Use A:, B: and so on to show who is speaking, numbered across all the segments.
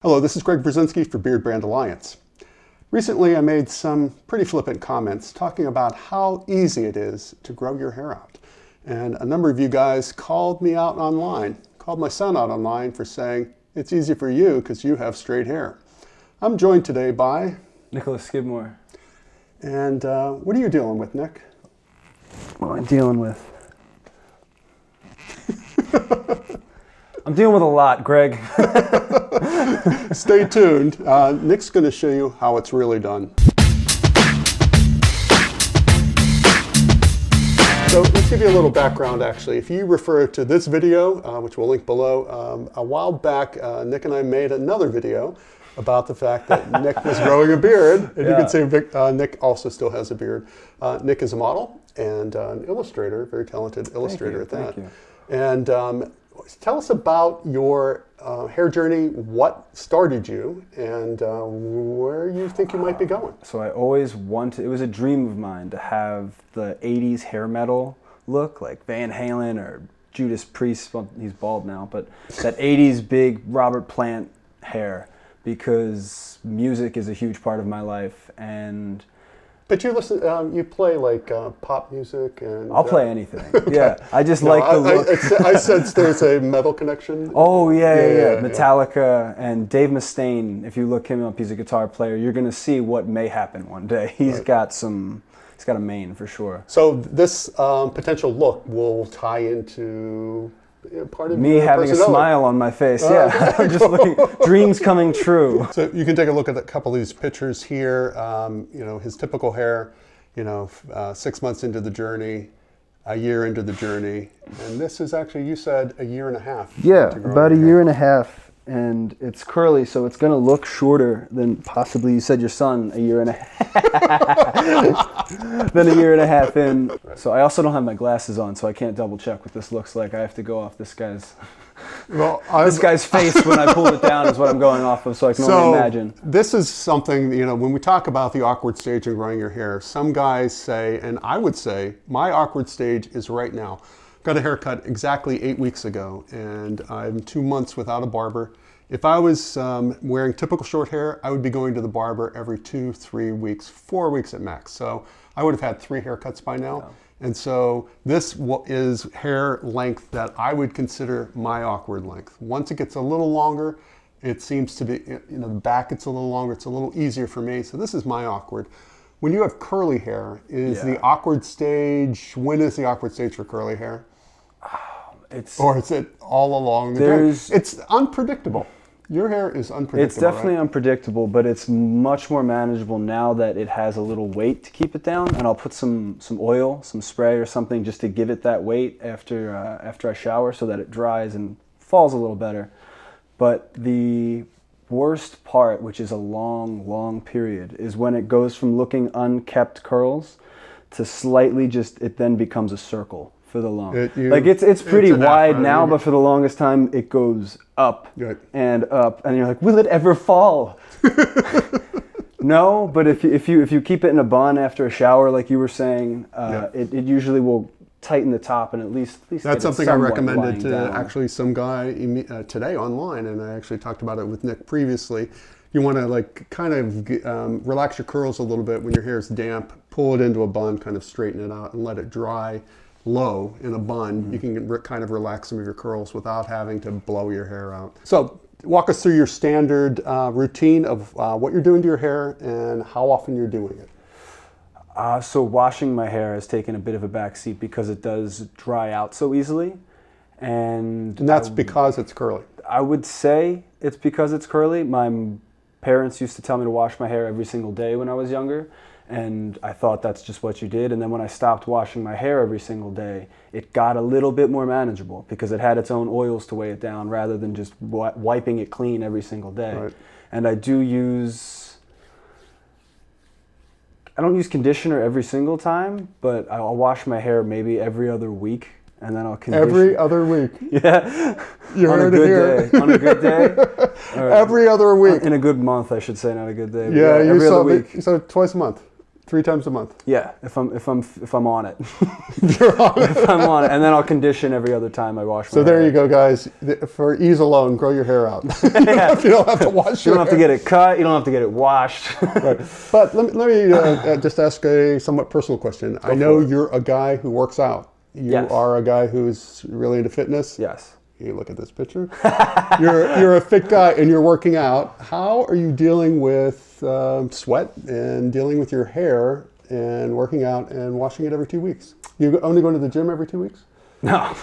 A: Hello, this is Greg Berzinsky for Beardbrand Alliance. Recently I made some pretty flippant comments talking about how easy it is to grow your hair out. And a number of you guys called me out online, called my son out online for saying, it's easy for you because you have straight hair. I'm joined today by
B: Nicholas Skidmore.
A: And what are you dealing with, Nick?
B: What am I dealing with? I'm dealing with a lot, Greg.
A: Stay tuned. Nick's going to show you how it's really done. So let's give you a little background actually. If you refer to this video, which we'll link below, a while back Nick and I made another video about the fact that Nick was growing a beard. And you can see Nick also still has a beard. Nick is a model and an illustrator, very talented illustrator at that.
B: Thank you.
A: And tell us about your hair journey, what started you, and where you think you might be going.
B: So I always wanted, it was a dream of mine to have the 80s hair metal look, like Van Halen or Judas Priest, well, he's bald now, but that 80s big Robert Plant hair, because music is a huge part of my life. And
A: but you listen, you play like pop music and...
B: I'll play anything.
A: Okay.
B: Yeah, I just like the look.
A: I sense there's a metal connection.
B: Oh yeah. Metallica and Dave Mustaine. If you look him up, he's a guitar player. You're gonna see what may happen one day. He's got a mane for sure.
A: So this potential look will tie into part of
B: me having a smile on my face. Yeah, I'm just looking, dreams coming true.
A: So you can take a look at a couple of these pictures here. You know, his typical hair, 6 months into the journey, a year into the journey. And this is actually, you said, a year and a half.
B: Yeah, about a year and a half. And it's curly, so it's going to look shorter than possibly, you said, your son a year and a half. Than a year and a half in. So I also don't have my glasses on, so I can't double check what this looks like. I have to go off this guy's this guy's face when I pull it down is what I'm going off of, so I can only imagine.
A: This is something, when we talk about the awkward stage of growing your hair, some guys say, and I would say, my awkward stage is right now. Got a haircut exactly 8 weeks ago, and I'm 2 months without a barber. If I was wearing typical short hair, I would be going to the barber every 2, 3 weeks, 4 weeks at max. So I would have had 3 haircuts by now. Yeah. And so this is hair length that I would consider my awkward length. Once it gets a little longer, it seems to be, the back gets a little longer, it's a little easier for me. So this is my awkward. When you have curly hair, is the awkward stage, when is the awkward stage for curly hair? Or is it all along the journey? It's unpredictable. Your hair is unpredictable.
B: It's definitely unpredictable, but it's much more manageable now that it has a little weight to keep it down. And I'll put some oil, some spray or something just to give it that weight after I shower so that it dries and falls a little better. But the worst part, which is a long period, is when it goes from looking unkept curls to slightly it then becomes a circle for the long. It's pretty wide now, but for the longest time it goes up and up, and you're like, will it ever fall? No, but if you keep it in a bun after a shower, like you were saying, it usually will tighten the top and at least
A: that's something I recommended to actually some guy today online, and I actually talked about it with Nick previously. You want to kind of relax your curls a little bit when your hair is damp, pull it into a bun, kind of straighten it out and let it dry low in a bun. Mm-hmm. You can kind of relax some of your curls without having to blow your hair out. So walk us through your standard routine of what you're doing to your hair and how often you're doing it.
B: So washing my hair has taken a bit of a backseat because it does dry out so easily. And
A: that's because it's curly.
B: I would say it's because it's curly. My parents used to tell me to wash my hair every single day when I was younger, and I thought that's just what you did. And then when I stopped washing my hair every single day, it got a little bit more manageable because it had its own oils to weigh it down rather than just wiping it clean every single day. Right. And I don't use conditioner every single time, but I'll wash my hair maybe every other week, and then I'll condition.
A: Every other week?
B: Yeah.
A: You heard it here.
B: On a good day.
A: Every other week.
B: In a good month, I should say, not a good day.
A: Yeah,
B: every other week.
A: So twice a month. 3 times a month.
B: Yeah, if I'm on it.
A: You're on it.
B: If I'm on it, and then I'll condition every other time I wash my hair.
A: So there you go, guys. For ease alone, grow your hair out.
B: Yeah.
A: You don't have to wash
B: You
A: your
B: don't have to get it cut. You don't have to get it washed.
A: Right. But let me just ask a somewhat personal question. I know you're a guy who works out. You
B: Yes.
A: are a guy who's really into fitness.
B: Yes.
A: You look at this picture. You're a fit guy and you're working out. How are you dealing with sweat and dealing with your hair and working out and washing it every 2 weeks? You only go to the gym every 2 weeks?
B: No,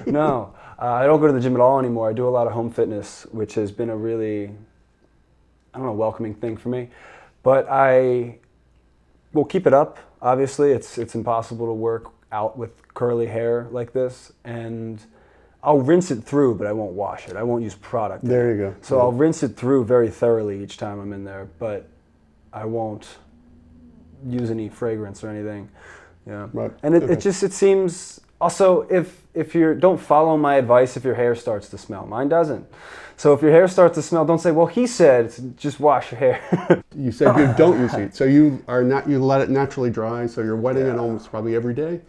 B: no. I don't go to the gym at all anymore. I do a lot of home fitness, which has been a really, welcoming thing for me. But I will keep it up. Obviously, it's impossible to work out with curly hair like this, and I'll rinse it through, but I won't wash it. I won't use product.
A: There you go.
B: So I'll rinse it through very thoroughly each time I'm in there, but I won't use any fragrance or anything. Yeah.
A: Right.
B: And it seems also, if you don't follow my advice if your hair starts to smell. Mine doesn't. So if your hair starts to smell, don't say, well, he said just wash your hair.
A: You said you don't use heat. So you let it naturally dry, so you're wetting it almost probably every day.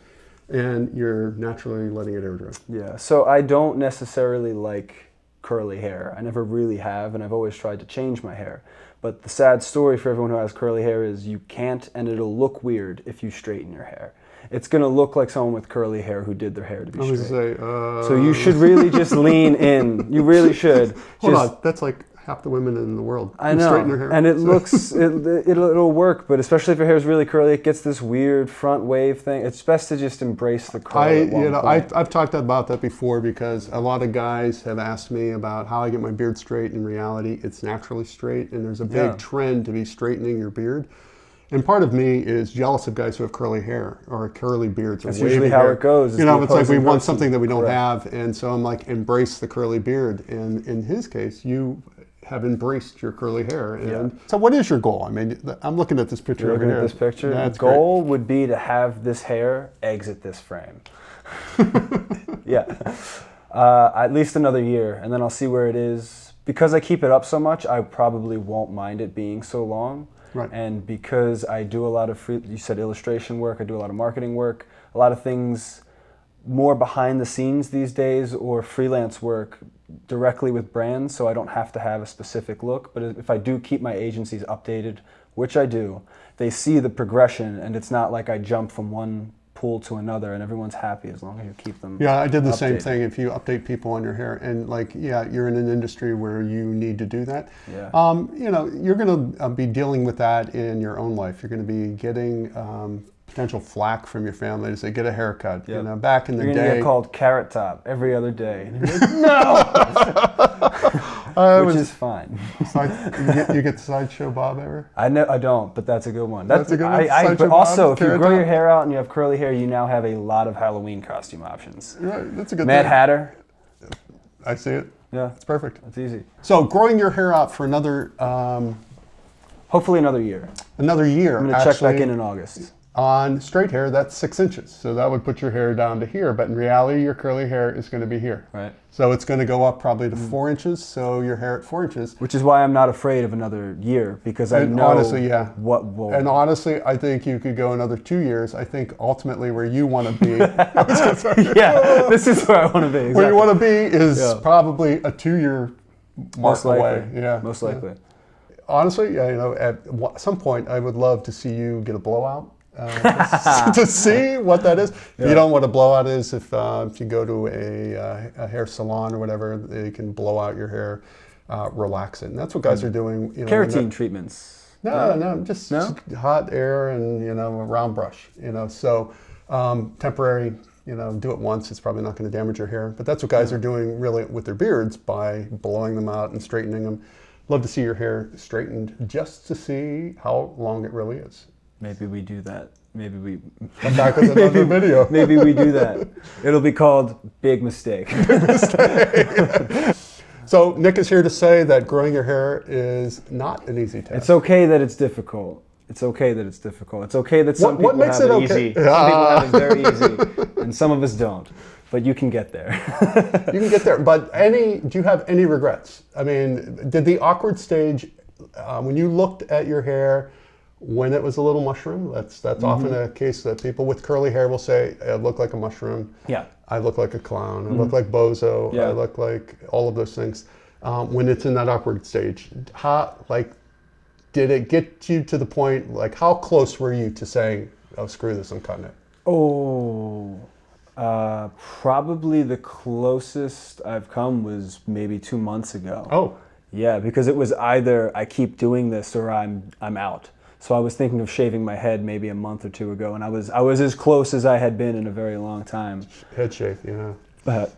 A: And you're naturally letting it air dry.
B: Yeah, so I don't necessarily like curly hair. I never really have, and I've always tried to change my hair. But the sad story for everyone who has curly hair is you can't, and it'll look weird if you straighten your hair. It's going to look like someone with curly hair who did their hair to be straight.
A: So
B: you should really just lean in. You really should.
A: Hold on, that's like half the women in the world
B: I
A: who
B: know,
A: straighten their hair.
B: and it looks, it'll work, but especially if your hair is really curly, it gets this weird front wave thing. It's best to just embrace the curl at one point.
A: I've talked about that before because a lot of guys have asked me about how I get my beard straight. In reality, it's naturally straight, and there's a big trend to be straightening your beard. And part of me is jealous of guys who have curly hair or curly beards or
B: That's
A: wavy
B: usually how
A: hair.
B: it goes.
A: You know, it's like we want
B: person.
A: something that we don't
B: Correct.
A: have, and so I'm like, embrace the curly beard. And in his case, you have embraced your curly hair. And so what is your goal? I mean, I'm looking at this picture
B: You're
A: over
B: looking
A: here.
B: at this picture?
A: That's
B: the goal would be to have this hair exit this frame. Yeah. At least another year, and then I'll see where it is. Because I keep it up so much, I probably won't mind it being so long.
A: Right.
B: And because I do a lot of you said illustration work, I do a lot of marketing work, a lot of things more behind the scenes these days, or freelance work directly with brands, so I don't have to have a specific look. But if I do keep my agencies updated, which I do, they see the progression, and it's not like I jump from one pool to another and everyone's happy as long as you keep them
A: Yeah, I did the same
B: updated.
A: thing. If you update people on your hair, and like, you're in an industry where you need to do that.
B: Yeah.
A: You know, you're going to be dealing with that in your own life. You're going to be getting potential flack from your family to say, get a haircut.
B: Yep.
A: You know, back in the
B: You're
A: day.
B: gonna get called Carrot Top every other day. And you're like, no! Which is fine.
A: You get Sideshow Bob ever?
B: I don't, but that's a good one.
A: That's a good one?
B: But
A: Sideshow
B: also,
A: Bob,
B: if you
A: Carrot
B: grow
A: Top?
B: your hair out and you have curly hair, you now have a lot of Halloween costume options.
A: Right, that's a good
B: Mad
A: thing.
B: Hatter.
A: I see it.
B: Yeah,
A: It's perfect.
B: that's easy.
A: So growing your hair out for another
B: Hopefully another year.
A: year.
B: I'm gonna check back in August.
A: On straight hair, that's 6 inches. So that would put your hair down to here. But in reality, your curly hair is going to be here.
B: Right.
A: So it's going to go up probably to 4 inches. So your hair at 4 inches.
B: Which is why I'm not afraid of another year, because I
A: And
B: know
A: honestly,
B: what will.
A: And honestly, I think you could go another 2 years. I think ultimately where you want to be,
B: Yeah, this is where I want to be. Exactly.
A: where you want to be is
B: Yeah.
A: probably a 2-year mark
B: Most likely.
A: away. Yeah.
B: Most likely.
A: Honestly, you know, at some point, I would love to see you get a blowout. To see what that is. If you don't know what a blowout is, if you go to a hair salon or whatever, they can blow out your hair, relax it. And that's what guys are doing. You know,
B: Keratin treatments.
A: No, just hot air and, you know, a round brush. You know, so temporary. You know, do it once. It's probably not going to damage your hair. But that's what guys are doing really with their beards by blowing them out and straightening them. Love to see your hair straightened just to see how long it really is.
B: Maybe we do that. Maybe we
A: Come back with another video.
B: Maybe we do that. It'll be called Big Mistake.
A: So Nick is here to say that growing your hair is not an easy task.
B: It's okay that it's difficult. It's okay that it's difficult. It's okay that some
A: What
B: people
A: makes
B: have
A: it
B: it
A: okay?
B: easy. Some people have it very easy, and some of us don't. But you can get there.
A: You can get there. But do you have any regrets? I mean, did the awkward stage, when you looked at your hair, when it was a little mushroom. That's often a case that people with curly hair will say, I look like a mushroom.
B: Yeah.
A: I look like a clown. I look like bozo.
B: Yeah.
A: I look like all of those things. When it's in that awkward stage, did it get you to the point, like how close were you to saying, oh, screw this, I'm cutting it?
B: Oh, probably the closest I've come was maybe 2 months ago.
A: Oh.
B: Yeah, because it was either I keep doing this or I'm out. So I was thinking of shaving my head maybe a month or two ago, and I was as close as I had been in a very long time.
A: Head shave, yeah.
B: But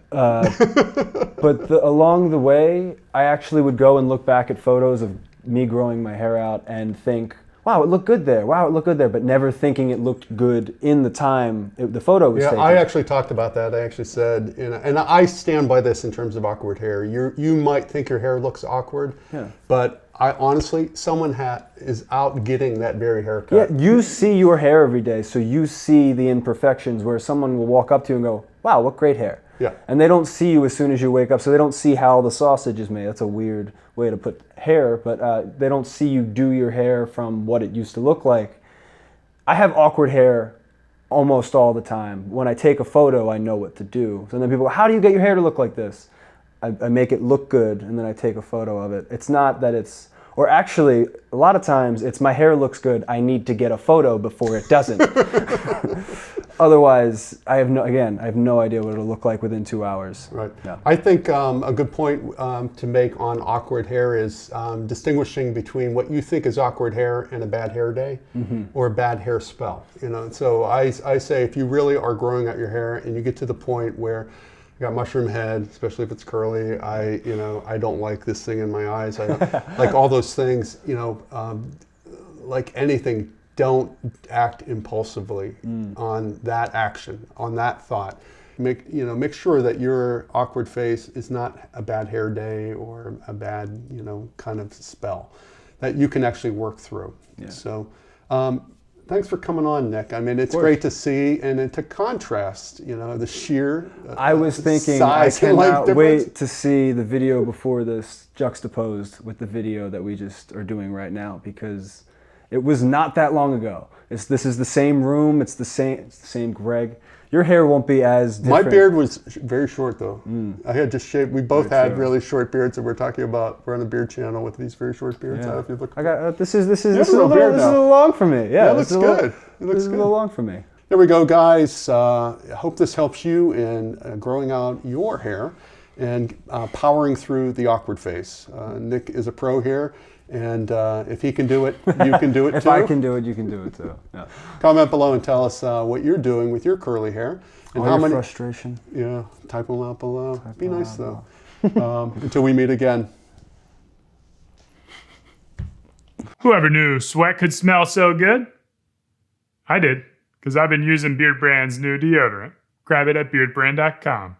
B: along the way, I actually would go and look back at photos of me growing my hair out and think, wow, it looked good there. Wow, it looked good there. But never thinking it looked good in the time the photo was taken.
A: I actually talked about that. I actually said, and I stand by this in terms of awkward hair. You might think your hair looks awkward, but I honestly, someone is out getting that very haircut.
B: Yeah, you see your hair every day, so you see the imperfections where someone will walk up to you and go, wow, what great hair.
A: Yeah.
B: And they don't see you as soon as you wake up, so they don't see how the sausage is made. That's a weird way to put hair, but they don't see you do your hair from what it used to look like. I have awkward hair almost all the time. When I take a photo, I know what to do. So then people go, how do you get your hair to look like this? I make it look good, and then I take a photo of it. It's not that it's, or actually, a lot of times, it's my hair looks good, I need to get a photo before it doesn't. Otherwise, I have no idea what it'll look like within 2 hours.
A: Right.
B: Yeah.
A: I think a good point to make on awkward hair is distinguishing between what you think is awkward hair and a bad hair day or a bad hair spell. So I say if you really are growing out your hair and you get to the point where you got mushroom head, especially if it's curly, I don't like this thing in my eyes. I don't, like all those things, like anything. Don't act impulsively on that action, on that thought. Make sure that your awkward face is not a bad hair day or a bad, kind of spell that you can actually work through. Yeah. So, thanks for coming on, Nick. I mean, it's great to see, and to contrast, the sheer
B: I was thinking, I
A: size and length
B: cannot
A: difference.
B: wait to see the video before this juxtaposed with the video that we just are doing right now, because it was not that long ago. This is the same room. It's the same Greg. Your hair won't be as different.
A: My beard was very short, though. I had just shaved. We both had really short beards, and we're talking about, we're on a beard channel with these very short beards.
B: Yeah.
A: I don't know if you look.
B: I got this is a little long for me. Yeah,
A: it looks good. It looks
B: this is
A: good.
B: a little long for me.
A: There we go, guys. I hope this helps you in growing out your hair and powering through the awkward phase. Nick is a pro here. And if he can do it, you can do it too.
B: If I can do it, you can do it too. Yeah.
A: Comment below and tell us what you're doing with your curly hair. And
B: how many frustration.
A: Yeah, type them out below. Be nice though. Until we meet again.
C: Whoever knew sweat could smell so good? I did, because I've been using Beardbrand's new deodorant. Grab it at beardbrand.com.